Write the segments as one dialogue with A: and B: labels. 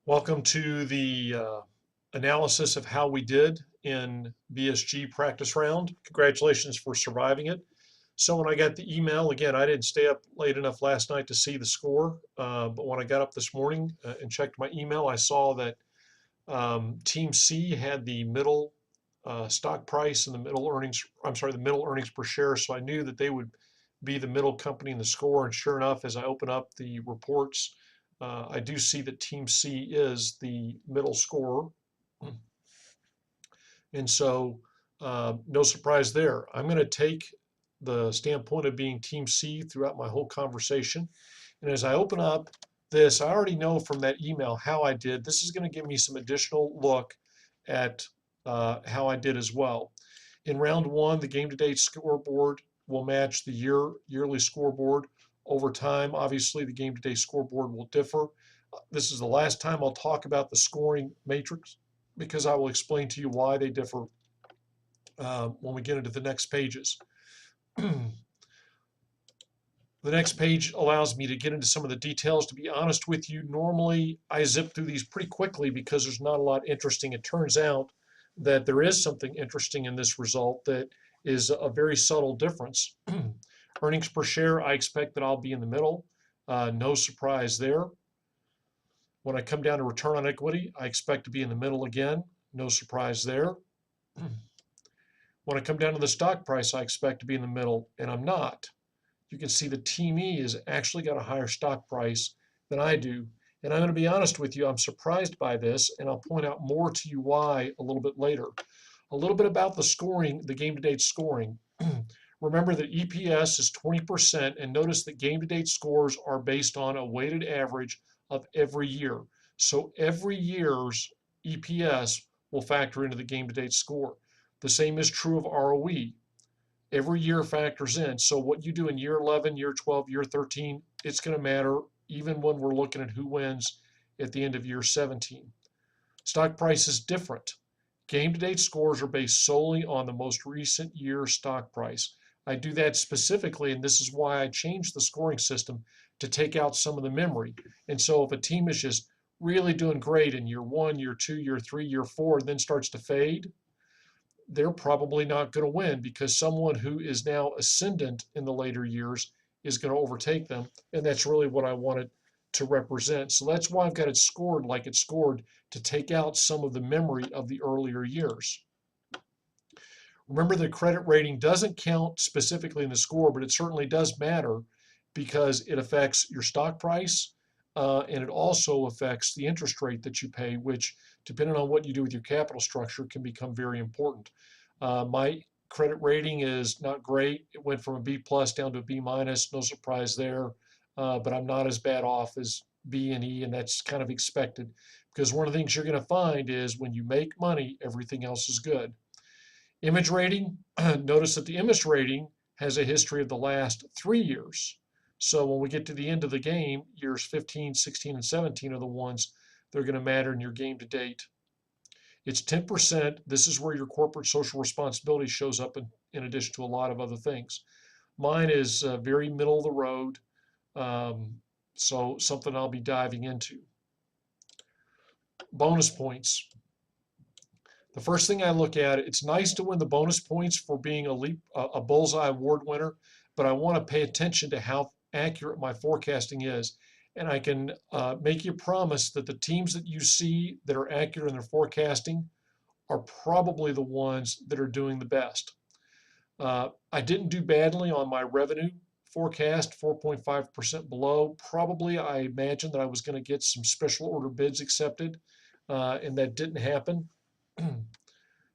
A: Welcome to the analysis of how we did in BSG practice round. Congratulations for surviving it. So when I got the email, again, I didn't stay up late enough last night to see the score, but when I got up this morning and checked my email, I saw that Team C had the middle stock price and the middle earnings, I'm sorry, the middle earnings per share. So I knew that they would be the middle company in the score. And sure enough, as I open up the reports, I do see that Team C is the middle scorer. And so no surprise there. I'm going to take the standpoint of being Team C throughout my whole conversation. And as I open up this, I already know from that email how I did. This is going to give me some additional look at how I did as well. In round one, the game to date scoreboard will match the yearly scoreboard. Over time, obviously, the game to day scoreboard will differ. This is the last time I'll talk about the scoring matrix because I will explain to you why they differ when we get into the next pages. The next page allows me to get into some of the details. To be honest with you, normally I zip through these pretty quickly because there's not a lot interesting. It turns out that there is something interesting in this result that is a very subtle difference. Earnings per share, I expect that I'll be in the middle. No surprise there. When I come down to return on equity, I expect to be in the middle again. No surprise there. When I come down to the stock price, I expect to be in the middle, and I'm not. You can see the Team E has actually got a higher stock price than I do. And I'm going to be honest with you, I'm surprised by this, and I'll point out more to you why a little bit later. A little bit about the scoring, the game-to-date scoring. Remember that EPS is 20%, and notice that game-to-date scores are based on a weighted average of every year. So every year's EPS will factor into the game-to-date score. The same is true of ROE. Every year factors in. So what you do in year 11, year 12, year 13, it's going to matter even when we're looking at who wins at the end of year 17. Stock price is different. Game-to-date scores are based solely on the most recent year stock price. I do that specifically, and this is why I changed the scoring system to take out some of the memory. And so if a team is just really doing great in year 1, year 2, year 3, year 4, and then starts to fade, they're probably not going to win because someone who is now ascendant in the later years is going to overtake them. And that's really what I wanted to represent. So that's why I've got it scored like it's scored, to take out some of the memory of the earlier years. Remember, the credit rating doesn't count specifically in the score, but it certainly does matter because it affects your stock price, and it also affects the interest rate that you pay, which, depending on what you do with your capital structure, can become very important. My credit rating is not great. It went from a B plus down to a B minus. No surprise there, but I'm not as bad off as B and E, and that's kind of expected because one of the things you're going to find is when you make money, everything else is good. Image rating, notice that the image rating has a history of the last 3 years. So when we get to the end of the game, years 15, 16, and 17 are the ones that are going to matter in your game to date. It's 10%. This is where your corporate social responsibility shows up in addition to a lot of other things. Mine is very middle of the road, so something I'll be diving into. Bonus points. The first thing I look at, it's nice to win the bonus points for being a bullseye award winner, but I want to pay attention to how accurate my forecasting is. And I can make you promise that the teams that you see that are accurate in their forecasting are probably the ones that are doing the best. I didn't do badly on my revenue forecast, 4.5% below. Probably I imagined that I was going to get some special order bids accepted, and that didn't happen.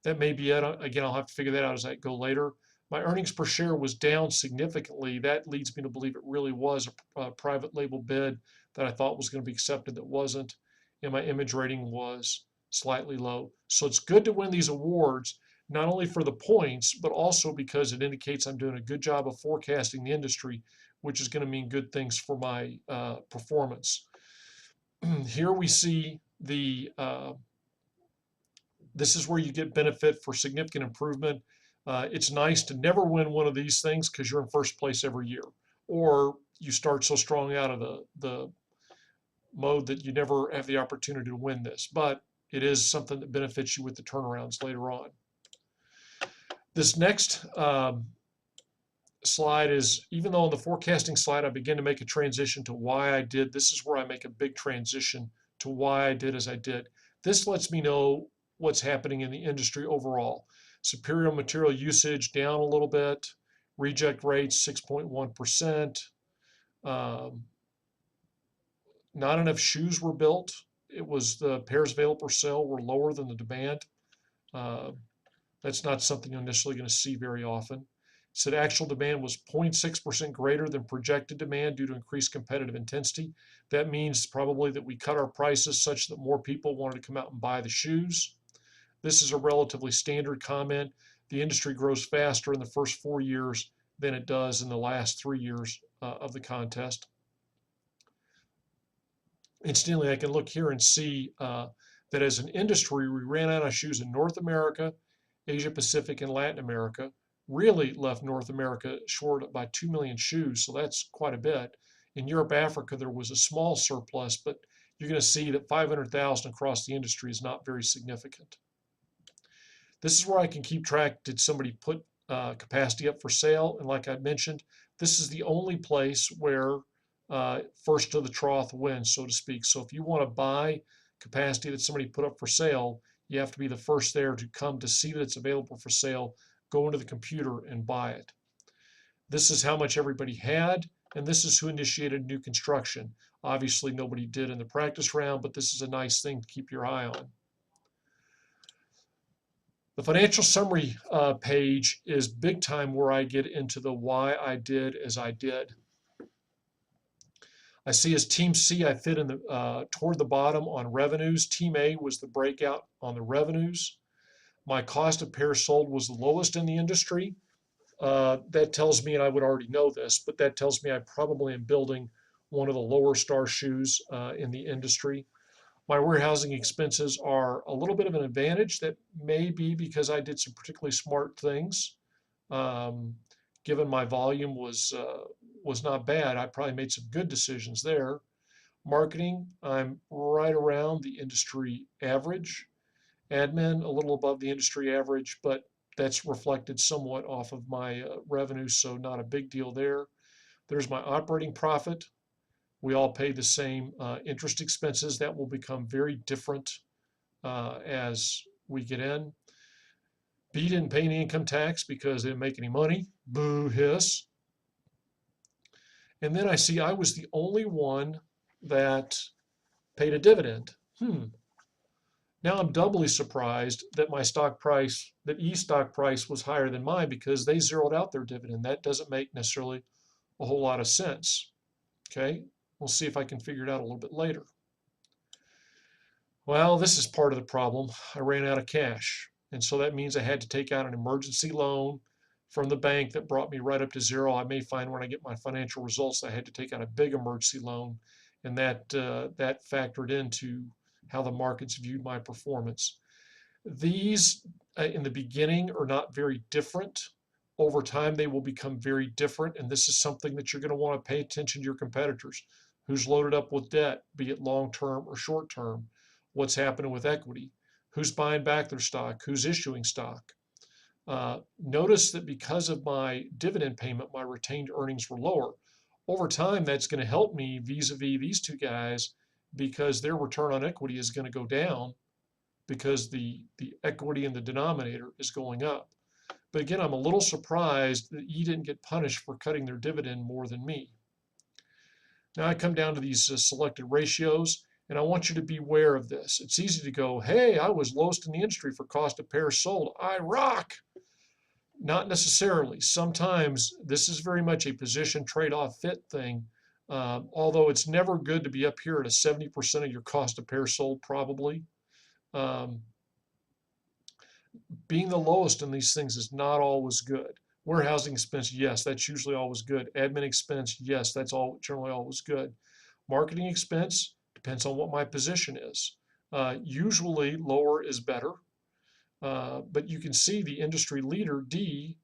A: That may be it. Again, I'll have to figure that out as I go later. My earnings per share was down significantly. That leads me to believe it really was a private label bid that I thought was going to be accepted that wasn't. And my image rating was slightly low. So it's good to win these awards, not only for the points, but also because it indicates I'm doing a good job of forecasting the industry, which is going to mean good things for my performance. Here we see this is where you get benefit for significant improvement. It's nice to never win one of these things because you're in first place every year, or you start so strong out of the mode that you never have the opportunity to win this, but it is something that benefits you with the turnarounds later on. This next slide is, even though on the forecasting slide I begin to make a transition to why I did, this is where I make a big transition to why I did as I did. This lets me know what's happening in the industry overall. Superior material usage down a little bit, reject rates 6.1%, not enough shoes were built. It was the pairs available for sale were lower than the demand. That's not something you're initially going to see very often. It said actual demand was 0.6% greater than projected demand due to increased competitive intensity. That means probably that we cut our prices such that more people wanted to come out and buy the shoes. This is a relatively standard comment. The industry grows faster in the first 4 years than it does in the last 3 years of the contest. Incidentally, I can look here and see that as an industry, we ran out of shoes in North America, Asia Pacific, and Latin America. Really left North America short by 2 million shoes, so that's quite a bit. In Europe, Africa, there was a small surplus, but you're going to see that 500,000 across the industry is not very significant. This is where I can keep track. Did somebody put capacity up for sale? And like I mentioned, this is the only place where first to the trough wins, so to speak. So if you want to buy capacity that somebody put up for sale, you have to be the first there to come to see that it's available for sale, go into the computer and buy it. This is how much everybody had, and this is who initiated new construction. Obviously, nobody did in the practice round, but this is a nice thing to keep your eye on. The financial summary page is big time where I get into the why I did as I did. I see as Team C, I fit in the toward the bottom on revenues. Team A was the breakout on the revenues. My cost of pairs sold was the lowest in the industry. That tells me, and I would already know this, but that tells me I probably am building one of the lower star shoes in the industry. My warehousing expenses are a little bit of an advantage. That may be because I did some particularly smart things. Given my volume was not bad, I probably made some good decisions there. Marketing, I'm right around the industry average. Admin, a little above the industry average, but that's reflected somewhat off of my revenue, so not a big deal there. There's my operating profit. We all pay the same interest expenses. That will become very different as we get in. B didn't pay any income tax because they didn't make any money. Boo hiss. And then I see I was the only one that paid a dividend. Now I'm doubly surprised that my stock price, that E stock price was higher than mine because they zeroed out their dividend. That doesn't make necessarily a whole lot of sense. Okay, we'll see if I can figure it out a little bit later. Well, this is part of the problem. I ran out of cash. And so that means I had to take out an emergency loan from the bank that brought me right up to zero. I may find when I get my financial results, I had to take out a big emergency loan, and that factored into how the markets viewed my performance. These in the beginning are not very different. Over time, they will become very different, and this is something that you're going to want to pay attention to your competitors. Who's loaded up with debt, be it long-term or short-term? What's happening with equity? Who's buying back their stock? Who's issuing stock? Notice that because of my dividend payment, my retained earnings were lower. Over time, that's going to help me vis-a-vis these two guys because their return on equity is going to go down because the equity in the denominator is going up. But again, I'm a little surprised that E didn't get punished for cutting their dividend more than me. Now I come down to these selected ratios, and I want you to be aware of this. It's easy to go, hey, I was lowest in the industry for cost of pairs sold. I rock. Not necessarily. Sometimes this is very much a position trade-off fit thing. Although it's never good to be up here at a 70% of your cost of pairs sold, probably. Being the lowest in these things is not always good. Warehousing expense, yes, that's usually always good. Admin expense, yes, that's generally always good. Marketing expense depends on what my position is. Usually lower is better, but you can see the industry leader, D,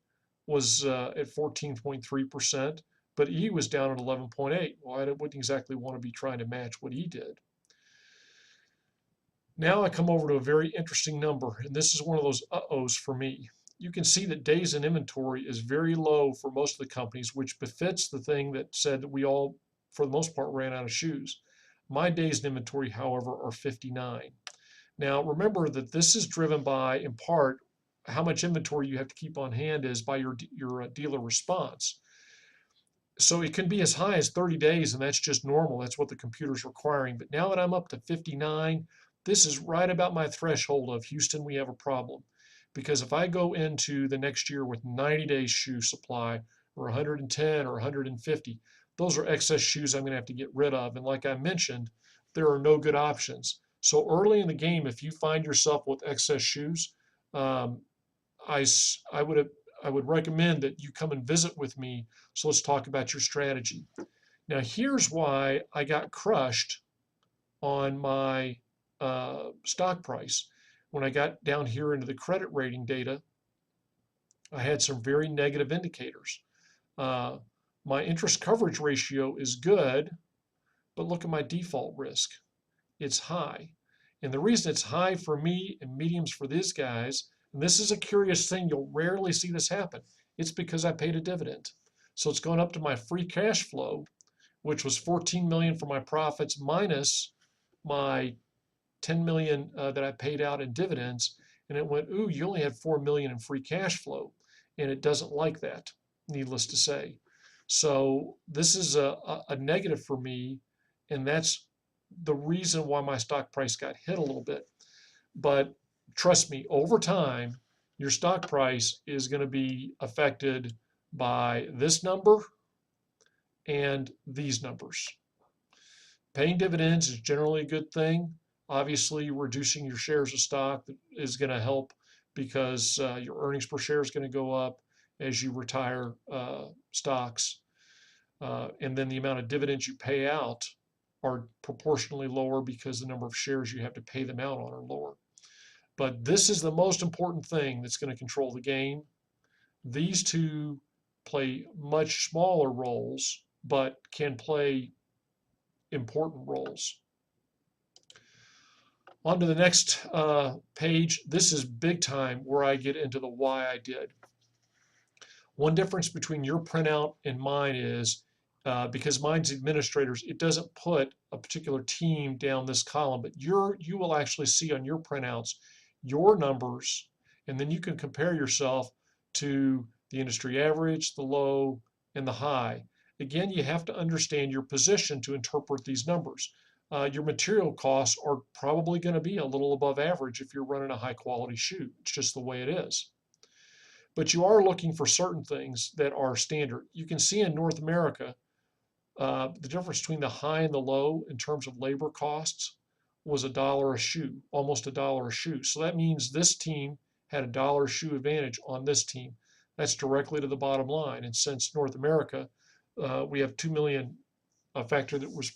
A: was at 14.3%. but E was down at 11.8. Well, I wouldn't exactly want to be trying to match what E did. Now I come over to a very interesting number, and this is one of those uh-ohs for me. You can see that days in inventory is very low for most of the companies, which befits the thing that said that we all, for the most part, ran out of shoes. My days in inventory, however, are 59. Now, remember that this is driven by, in part, how much inventory you have to keep on hand is by your dealer response. So it can be as high as 30 days, and that's just normal. That's what the computer's requiring. But now that I'm up to 59, this is right about my threshold of Houston, we have a problem. Because if I go into the next year with 90 days shoe supply or 110 or 150, those are excess shoes I'm going to have to get rid of. And like I mentioned, there are no good options. So early in the game, if you find yourself with excess shoes, um, I would recommend that you come and visit with me. So let's talk about your strategy. Now, here's why I got crushed on my stock price. When I got down here into the credit rating data, I had some very negative indicators. Uh, my interest coverage ratio is good, but look at my default risk. It's high. And the reason it's high for me and mediums for these guys, and this is a curious thing, you'll rarely see this happen, it's because I paid a dividend. So it's going up to my free cash flow, which was 14 million for my profits minus my 10 million that I paid out in dividends. And it went, ooh, you only had 4 million in free cash flow. And it doesn't like that, needless to say. So this is a negative for me. And that's the reason why my stock price got hit a little bit. But trust me, over time, your stock price is going to be affected by this number and these numbers. Paying dividends is generally a good thing. Obviously, reducing your shares of stock is going to help because your earnings per share is going to go up as you retire stocks. And then the amount of dividends you pay out are proportionally lower because the number of shares you have to pay them out on are lower. But this is the most important thing that's going to control the game. These two play much smaller roles, but can play important roles. On to the next page. This is big time where I get into the why I did. One difference between your printout and mine is because mine's administrators, it doesn't put a particular team down this column, but you will actually see on your printouts your numbers, and then you can compare yourself to the industry average, the low, and the high. Again, you have to understand your position to interpret these numbers. Your material costs are probably going to be a little above average if you're running a high quality shoe. It's just the way it is. But you are looking for certain things that are standard. You can see in North America, the difference between the high and the low in terms of labor costs was $1 a shoe, almost $1 a shoe. So that means this team had $1 a shoe advantage on this team. That's directly to the bottom line. And since North America, we have 2 million, a factory that was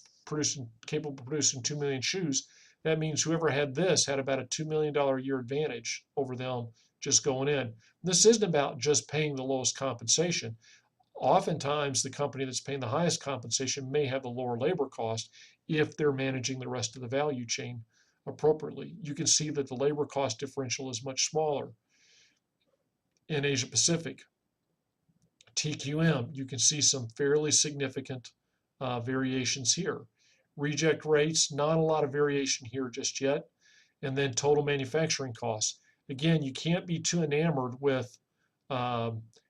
A: capable of producing 2 million shoes. That means whoever had this had about a $2 million a year advantage over them just going in. This isn't about just paying the lowest compensation. Oftentimes, the company that's paying the highest compensation may have the lower labor cost if they're managing the rest of the value chain appropriately. You can see that the labor cost differential is much smaller in Asia Pacific. TQM, you can see some fairly significant variations here. Reject rates, not a lot of variation here just yet. And then total manufacturing costs. Again, you can't be too enamored with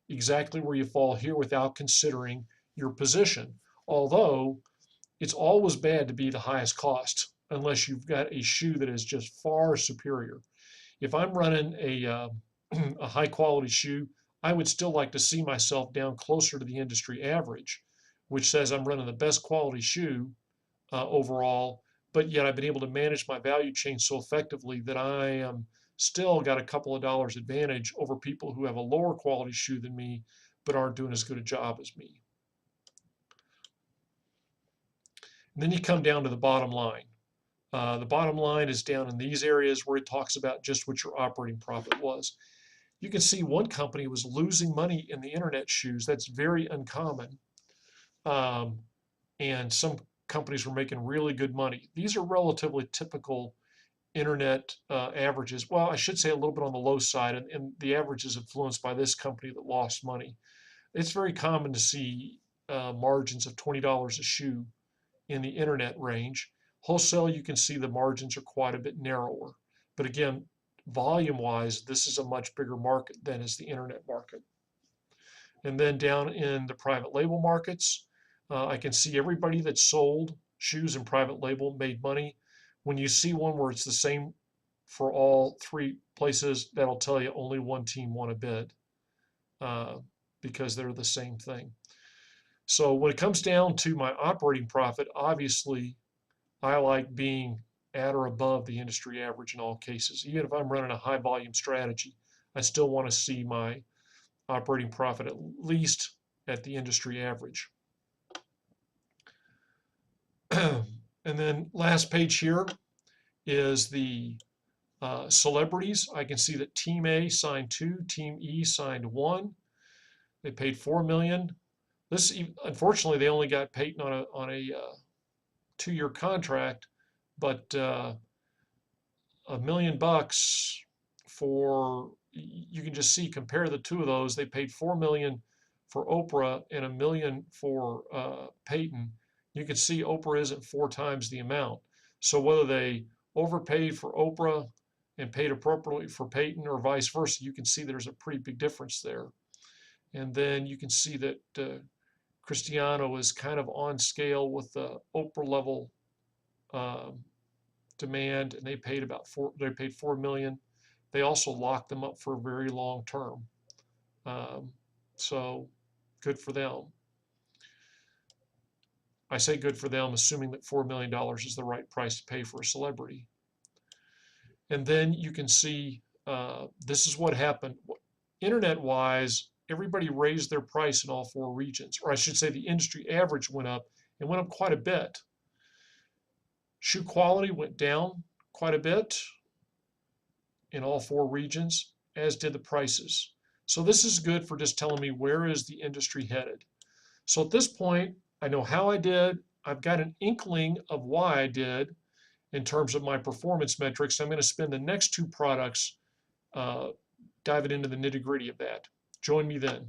A: exactly where you fall here without considering your position. Although it's always bad to be the highest cost unless you've got a shoe that is just far superior. If I'm running a high quality shoe, I would still like to see myself down closer to the industry average, which says I'm running the best quality shoe overall, but yet I've been able to manage my value chain so effectively that I am still got a couple of dollars advantage over people who have a lower quality shoe than me, but aren't doing as good a job as me. And then you come down to the bottom line. The bottom line is down in these areas where it talks about just what your operating profit was. You can see one company was losing money in the internet shoes. That's very uncommon. um, and some companies were making really good money. These are relatively typical internet averages. Well, I should say a little bit on the low side, and the average is influenced by this company that lost money. It's very common to see margins of $20 a shoe in the internet range. Wholesale, you can see the margins are quite a bit narrower. But again, volume wise, this is a much bigger market than is the internet market. And then down in the private label markets, I can see everybody that sold shoes in private label made money. When you see one where it's the same for all three places, that'll tell you only one team won a bid uh, because they're the same thing. So when it comes down to my operating profit, obviously I like being at or above the industry average in all cases. Even if I'm running a high volume strategy, I still want to see my operating profit at least at the industry average. And then last page here is the celebrities. I can see that Team A signed 2, Team E signed 1. They paid $4 million. This, unfortunately, they only got Peyton on a 2-year contract, but $1 million for, you can just see, compare the two of those. They paid $4 million for Oprah and $1 million for Peyton. You can see Oprah isn't 4 times the amount. So whether they overpaid for Oprah and paid appropriately for Peyton or vice versa, you can see there's a pretty big difference there. And then you can see that Cristiano is kind of on scale with the Oprah level demand, and they paid $4 million. They also locked them up for a very long term. So good for them. I say good for them, assuming that $4 million is the right price to pay for a celebrity. And then you can see this is what happened. Internet-wise, everybody raised their price in all 4 regions, or I should say the industry average went up and went up quite a bit. Shoe quality went down quite a bit in all 4 regions, as did the prices. So this is good for just telling me where is the industry headed. So at this point, I know how I did. I've got an inkling of why I did in terms of my performance metrics. I'm going to spend the next 2 products diving into the nitty-gritty of that. Join me then.